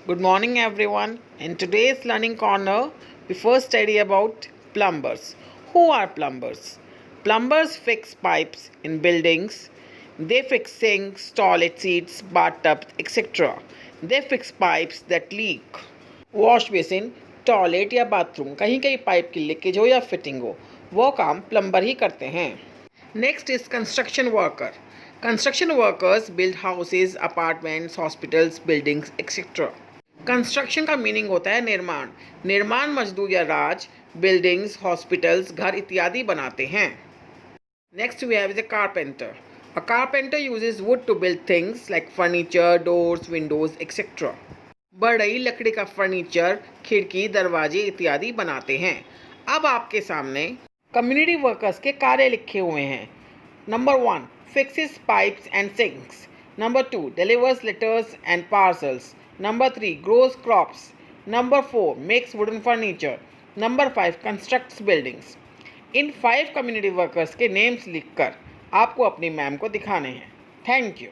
Good morning, everyone. In today's learning corner, we first study about plumbers. Who are plumbers? Plumbers fix pipes in buildings. They fix sinks, toilet seats, bathtubs, etc. They fix pipes that leak. Wash basin, toilet या bathroom कहीं कहीं pipe की leakage हो या fitting हो, वो काम plumber ही करते हैं. Next is construction worker. Construction workers build houses, apartments, hospitals, buildings etcetera. Construction का मीनिंग होता है निर्माण. निर्माण मजदूर या राज बिल्डिंग्स, हॉस्पिटल्स, घर इत्यादि बनाते हैं. Next we have the carpenter. A carpenter uses wood to build things like furniture, doors, windows, etc. बढ़ई लकड़ी का फर्नीचर, खिड़की, दरवाजे इत्यादि बनाते हैं. अब आपके सामने कम्युनिटी वर्कर्स के कार्य लिखे हुए हैं. Number 1 fixes pipes and sinks. Number 2 delivers letters and parcels. Number 3 grows crops. Number 4 makes wooden furniture. Number 5 constructs buildings. इन 5 कम्युनिटी वर्कर्स के नेम्स लिखकर आपको अपनी मैम को दिखाने हैं. Thank you.